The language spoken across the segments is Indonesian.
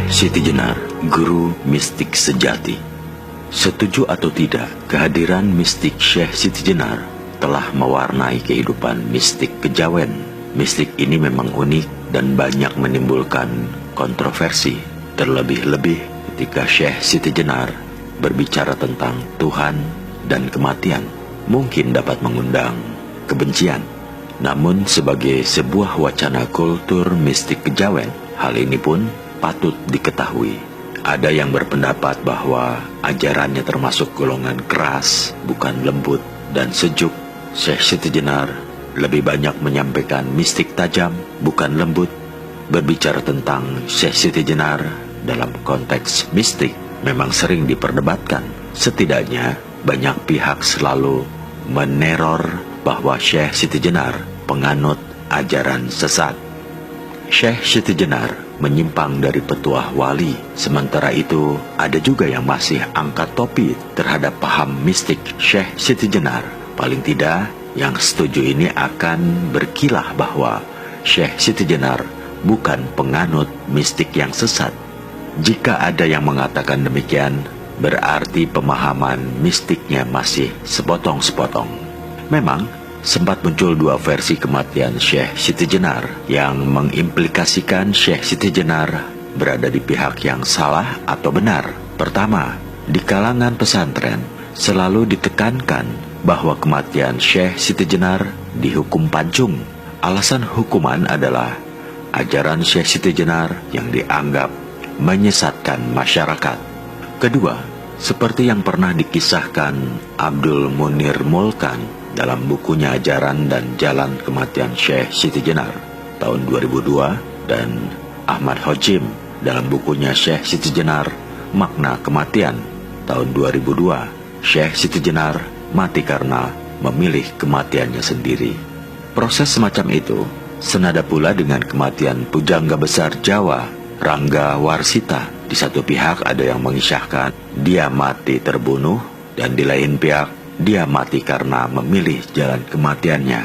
Siti Jenar, guru mistik sejati. Setuju atau tidak, kehadiran mistik Syekh Siti Jenar telah mewarnai kehidupan mistik Kejawen. Mistik ini memang unik dan banyak menimbulkan kontroversi, terlebih-lebih ketika Syekh Siti Jenar berbicara tentang Tuhan dan kematian, mungkin dapat mengundang kebencian. Namun sebagai sebuah wacana kultur mistik Kejawen, hal ini pun patut diketahui. Ada yang berpendapat bahwa ajarannya termasuk golongan keras, bukan lembut dan sejuk. Syekh Siti Jenar lebih banyak menyampaikan mistik tajam, bukan lembut. Berbicara tentang Syekh Siti Jenar dalam konteks mistik memang sering diperdebatkan. Setidaknya banyak pihak selalu meneror bahwa Syekh Siti Jenar penganut ajaran sesat. Syekh Siti Jenar menyimpang dari petuah wali. Sementara itu, ada juga yang masih angkat topi terhadap paham mistik Syekh Siti Jenar. Paling tidak, yang setuju ini akan berkilah bahwa Syekh Siti Jenar bukan penganut mistik yang sesat. Jika ada yang mengatakan demikian, berarti pemahaman mistiknya masih sepotong-sepotong. Memang, sempat muncul dua versi kematian Syekh Siti Jenar yang mengimplikasikan Syekh Siti Jenar berada di pihak yang salah atau benar. Pertama, di kalangan pesantren selalu ditekankan bahwa kematian Syekh Siti Jenar dihukum pancung. Alasan hukuman adalah ajaran Syekh Siti Jenar yang dianggap menyesatkan masyarakat. Kedua, seperti yang pernah dikisahkan Abdul Munir Mulkan dalam bukunya Ajaran dan Jalan Kematian Syekh Siti Jenar tahun 2002, dan Ahmad Hojim dalam bukunya Syekh Siti Jenar Makna Kematian tahun 2002. Syekh Siti Jenar mati karena memilih kematiannya sendiri. Proses semacam itu senada pula dengan kematian pujangga besar Jawa Rangga Warsita. Di satu pihak ada yang mengisahkan dia mati terbunuh, dan di lain pihak dia mati karena memilih jalan kematiannya.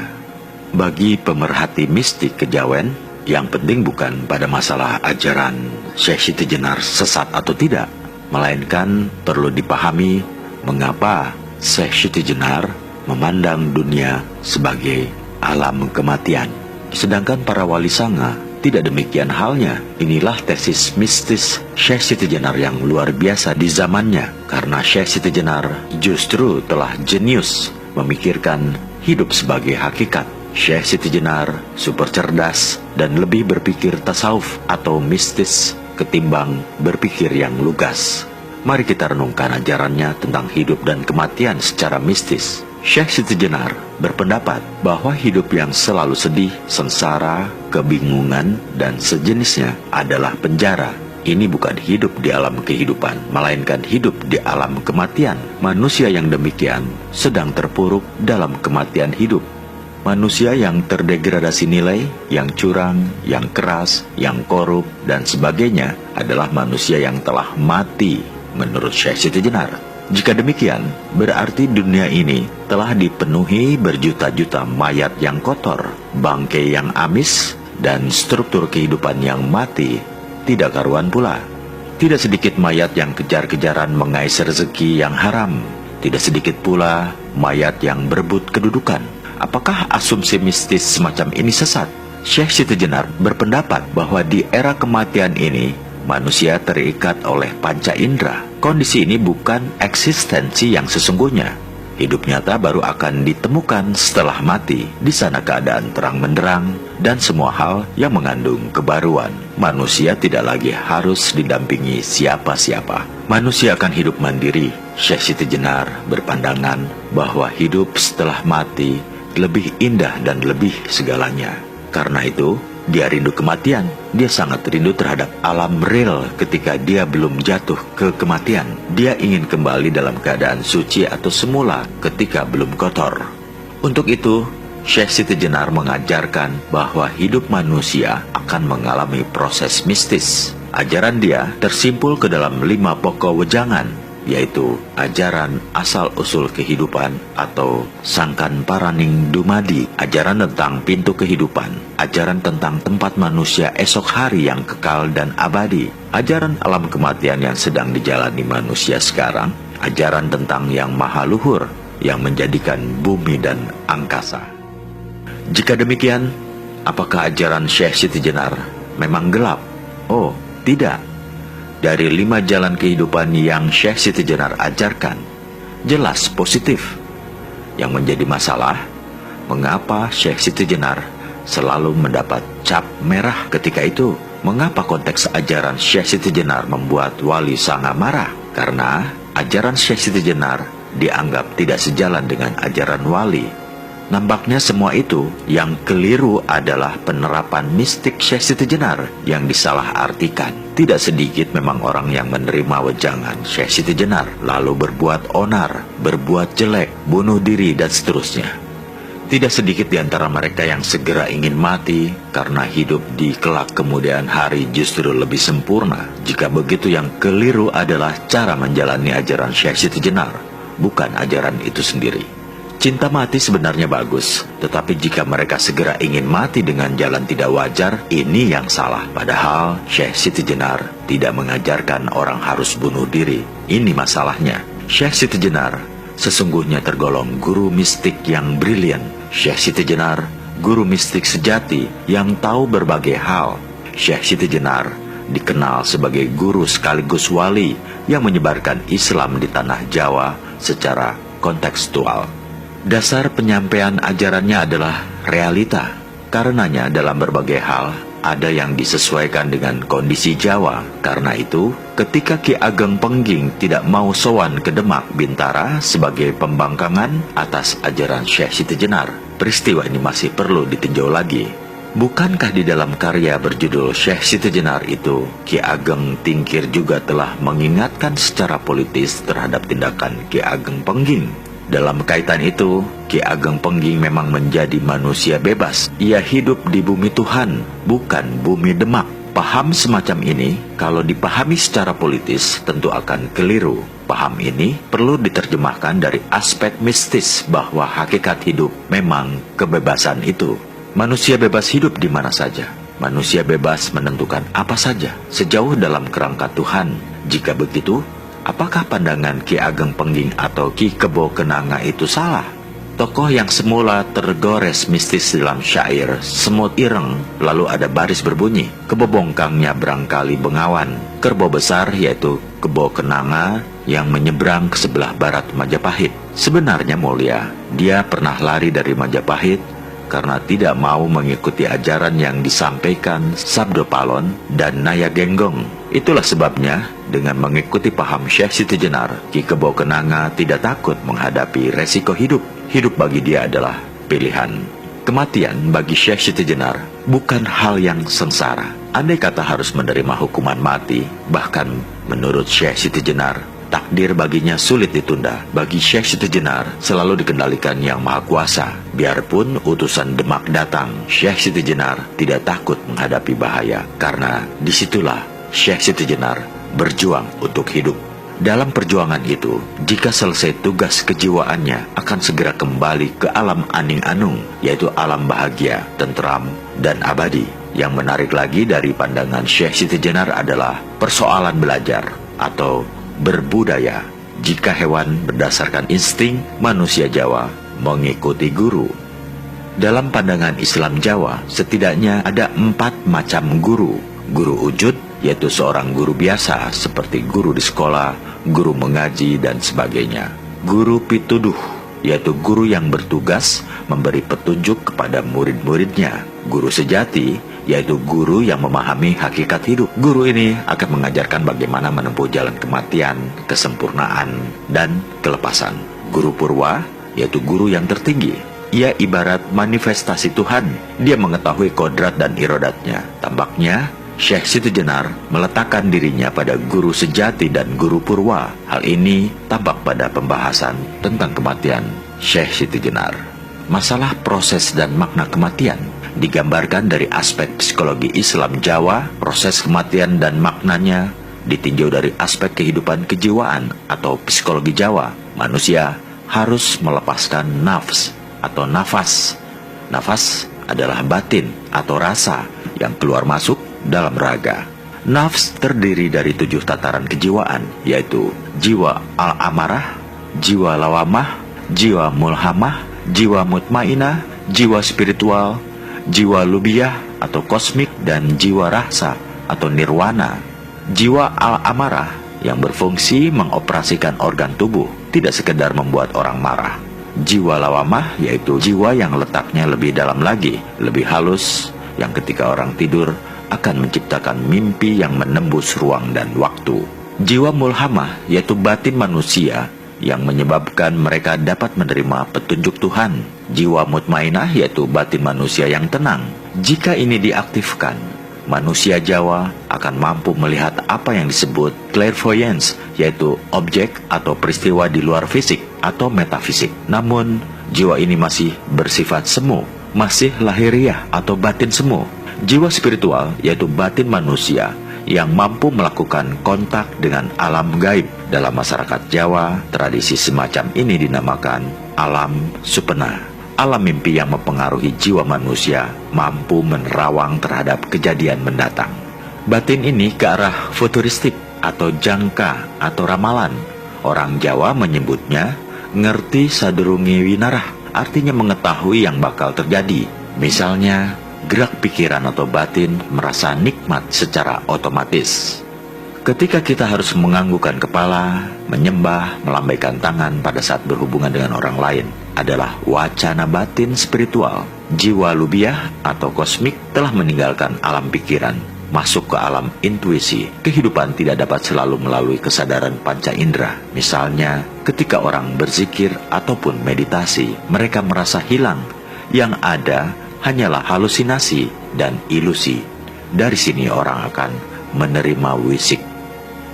Bagi pemerhati mistik Kejawen, yang penting bukan pada masalah ajaran Syekh Siti Jenar sesat atau tidak, melainkan perlu dipahami mengapa Syekh Siti Jenar memandang dunia sebagai alam kematian. Sedangkan para wali sanga tidak demikian halnya. Inilah tesis mistis Syekh Siti Jenar yang luar biasa di zamannya, karena Syekh Siti Jenar justru telah jenius memikirkan hidup sebagai hakikat. Syekh Siti Jenar super cerdas dan lebih berpikir tasawuf atau mistis ketimbang berpikir yang lugas. Mari kita renungkan ajarannya tentang hidup dan kematian secara mistis. Syekh Siti Jenar berpendapat bahwa hidup yang selalu sedih, sengsara, kebingungan, dan sejenisnya adalah penjara. Ini bukan hidup di alam kehidupan, melainkan hidup di alam kematian. Manusia yang demikian sedang terpuruk dalam kematian hidup. Manusia yang terdegradasi nilai, yang curang, yang keras, yang korup, dan sebagainya adalah manusia yang telah mati menurut Syekh Siti Jenar. Jika demikian, berarti dunia ini telah dipenuhi berjuta-juta mayat yang kotor, bangkai yang amis, dan struktur kehidupan yang mati tidak karuan pula. Tidak sedikit mayat yang kejar-kejaran mengais rezeki yang haram. Tidak sedikit pula mayat yang berebut kedudukan. Apakah asumsi mistis semacam ini sesat? Syekh Siti Jenar berpendapat bahwa di era kematian ini manusia terikat oleh panca indera. Kondisi ini bukan eksistensi yang sesungguhnya. Hidup nyata baru akan ditemukan setelah mati. Di sana keadaan terang benderang dan semua hal yang mengandung kebaruan. Manusia tidak lagi harus didampingi siapa-siapa. Manusia akan hidup mandiri. Syekh Siti Jenar berpandangan bahwa hidup setelah mati lebih indah dan lebih segalanya. Karena itu, dia rindu kematian. Dia sangat rindu terhadap alam real ketika dia belum jatuh ke kematian. Dia ingin kembali dalam keadaan suci atau semula ketika belum kotor. Untuk itu, Syekh Siti Jenar mengajarkan bahwa hidup manusia akan mengalami proses mistis. Ajaran dia tersimpul ke dalam 5 pokok wejangan. yaitu ajaran asal-usul kehidupan atau Sangkan Paraning Dumadi, ajaran tentang pintu kehidupan, ajaran tentang tempat manusia esok hari yang kekal dan abadi, ajaran alam kematian yang sedang dijalani manusia sekarang, ajaran tentang yang maha luhur yang menjadikan bumi dan angkasa. Jika demikian, apakah ajaran Syekh Siti Jenar memang gelap? Oh, tidak. Dari 5 jalan kehidupan yang Syekh Siti Jenar ajarkan, jelas positif. Yang menjadi masalah, mengapa Syekh Siti Jenar selalu mendapat cap merah ketika itu? Mengapa konteks ajaran Syekh Siti Jenar membuat Wali Sanga marah? Karena ajaran Syekh Siti Jenar dianggap tidak sejalan dengan ajaran Wali. Nampaknya semua itu yang keliru adalah penerapan mistik Syekh Siti Jenar yang disalahartikan. Tidak sedikit memang orang yang menerima wejangan Syekh Siti Jenar lalu berbuat onar, berbuat jelek, bunuh diri dan seterusnya. Tidak sedikit di antara mereka yang segera ingin mati karena hidup di kelak kemudian hari justru lebih sempurna. Jika begitu, yang keliru adalah cara menjalani ajaran Syekh Siti Jenar, bukan ajaran itu sendiri. Cinta mati sebenarnya bagus, tetapi jika mereka segera ingin mati dengan jalan tidak wajar, ini yang salah. Padahal Syekh Siti Jenar tidak mengajarkan orang harus bunuh diri. Ini masalahnya. Syekh Siti Jenar sesungguhnya tergolong guru mistik yang brilian. Syekh Siti Jenar, guru mistik sejati yang tahu berbagai hal. Syekh Siti Jenar dikenal sebagai guru sekaligus wali yang menyebarkan Islam di tanah Jawa secara kontekstual. Dasar penyampaian ajarannya adalah realita. Karenanya dalam berbagai hal ada yang disesuaikan dengan kondisi Jawa. Karena itu, ketika Ki Ageng Pengging tidak mau sowan ke Demak Bintara sebagai pembangkangan atas ajaran Syekh Siti Jenar, peristiwa ini masih perlu ditinjau lagi. Bukankah di dalam karya berjudul Syekh Siti Jenar itu, Ki Ageng Tingkir juga telah mengingatkan secara politis terhadap tindakan Ki Ageng Pengging? Dalam kaitan itu, Ki Ageng Pengging memang menjadi manusia bebas. Ia hidup di bumi Tuhan, bukan bumi Demak. Paham semacam ini, kalau dipahami secara politis, tentu akan keliru. Paham ini perlu diterjemahkan dari aspek mistis bahwa hakikat hidup memang kebebasan itu. Manusia bebas hidup di mana saja. Manusia bebas menentukan apa saja, sejauh dalam kerangka Tuhan. Jika begitu, apakah pandangan Ki Ageng Pengging atau Ki Kebo Kenanga itu salah? Tokoh yang semula tergores mistis dalam syair semut ireng, lalu ada baris berbunyi, kebo bongkangnya berangkali bengawan. Kerbau besar yaitu Kebo Kenanga yang menyeberang ke sebelah barat Majapahit. Sebenarnya mulia, dia pernah lari dari Majapahit karena tidak mau mengikuti ajaran yang disampaikan Sabdo Palon dan Naya Genggong. Itulah sebabnya, dengan mengikuti paham Syekh Siti Jenar, Ki Kebo Kenanga tidak takut menghadapi resiko hidup. Hidup bagi dia adalah pilihan. Kematian bagi Syekh Siti Jenar bukan hal yang sengsara. Andai kata harus menerima hukuman mati, bahkan menurut Syekh Siti Jenar, takdir baginya sulit ditunda. Bagi Syekh Siti Jenar selalu dikendalikan Yang Maha Kuasa. Biarpun utusan Demak datang, Syekh Siti Jenar tidak takut menghadapi bahaya, karena disitulah Syekh Siti Jenar berjuang untuk hidup. Dalam perjuangan itu, jika selesai tugas kejiwaannya, akan segera kembali ke alam aning-anung, yaitu alam bahagia, tentram, dan abadi. Yang menarik lagi dari pandangan Syekh Siti Jenar adalah persoalan belajar atau berbudaya. Jika hewan berdasarkan insting, manusia Jawa mengikuti guru. Dalam pandangan Islam Jawa, setidaknya ada 4 macam guru. Guru wujud, yaitu seorang guru biasa seperti guru di sekolah, guru mengaji, dan sebagainya. Guru pituduh, yaitu guru yang bertugas memberi petunjuk kepada murid-muridnya. Guru sejati, yaitu guru yang memahami hakikat hidup. Guru ini akan mengajarkan bagaimana menempuh jalan kematian, kesempurnaan, dan kelepasan. Guru purwa, yaitu guru yang tertinggi. Ia ibarat manifestasi Tuhan. Dia mengetahui kodrat dan irodatnya. Tampaknya Syekh Siti Jenar meletakkan dirinya pada guru sejati dan guru purwa. Hal ini tampak pada pembahasan tentang kematian Syekh Siti Jenar. Masalah proses dan makna kematian digambarkan dari aspek psikologi Islam Jawa. Proses kematian dan maknanya ditinjau dari aspek kehidupan kejiwaan atau psikologi Jawa, manusia harus melepaskan nafs atau nafas. Nafas adalah batin atau rasa yang keluar masuk dalam raga. Nafs terdiri dari 7 tataran kejiwaan, yaitu jiwa al-amarah, jiwa lawamah, jiwa mulhamah, jiwa mutmainah, jiwa spiritual, jiwa lubiyah atau kosmik, dan jiwa rahsa atau nirwana. Jiwa al-amarah yang berfungsi mengoperasikan organ tubuh, tidak sekedar membuat orang marah. Jiwa lawamah yaitu jiwa yang letaknya lebih dalam lagi, lebih halus, yang ketika orang tidur akan menciptakan mimpi yang menembus ruang dan waktu. Jiwa mulhamah yaitu batin manusia yang menyebabkan mereka dapat menerima petunjuk Tuhan. Jiwa mutmainah yaitu batin manusia yang tenang. Jika ini diaktifkan, manusia Jawa akan mampu melihat apa yang disebut clairvoyance, yaitu objek atau peristiwa di luar fisik atau metafisik. Namun, jiwa ini masih bersifat semu, masih lahiriah atau batin semu. Jiwa spiritual yaitu batin manusia yang mampu melakukan kontak dengan alam gaib. Dalam masyarakat Jawa, tradisi semacam ini dinamakan alam supena. Alam mimpi yang mempengaruhi jiwa manusia mampu menerawang terhadap kejadian mendatang. Batin ini ke arah futuristik atau jangka atau ramalan. Orang Jawa menyebutnya ngerti sadurunge winarah, artinya mengetahui yang bakal terjadi. Misalnya, gerak pikiran atau batin merasa nikmat secara otomatis. Ketika kita harus menganggukkan kepala, menyembah, melambaikan tangan pada saat berhubungan dengan orang lain adalah wacana batin spiritual. Jiwa lubiyah atau kosmik telah meninggalkan alam pikiran, masuk ke alam intuisi. Kehidupan tidak dapat selalu melalui kesadaran panca indera. Misalnya, ketika orang berzikir ataupun meditasi, mereka merasa hilang. Yang ada hanyalah halusinasi dan ilusi. Dari sini orang akan menerima wisik.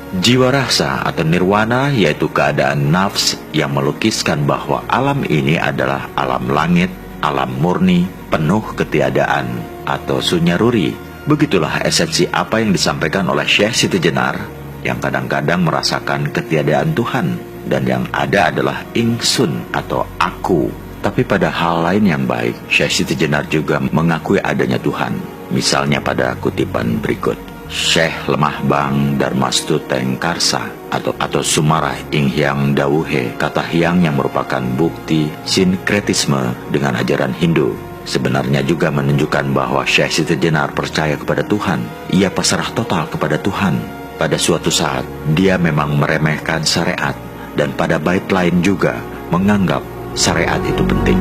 Jiwa rasa atau nirwana yaitu keadaan nafs yang melukiskan bahwa alam ini adalah alam langit, alam murni, penuh ketiadaan atau sunyaruri. Begitulah esensi apa yang disampaikan oleh Syekh Siti Jenar yang kadang-kadang merasakan ketiadaan Tuhan, dan yang ada adalah ingsun atau aku. Tapi pada hal lain yang baik, Syekh Siti Jenar juga mengakui adanya Tuhan. Misalnya pada kutipan berikut, Syekh Lemah Bang Darmastu Teng Karsa atau Sumarah Ing Hyang Dawuhe, kata Hyang yang merupakan bukti sinkretisme dengan ajaran Hindu, sebenarnya juga menunjukkan bahwa Syekh Siti Jenar percaya kepada Tuhan. Ia pasrah total kepada Tuhan. Pada suatu saat, dia memang meremehkan syariat, dan pada bait lain juga menganggap syariat itu penting.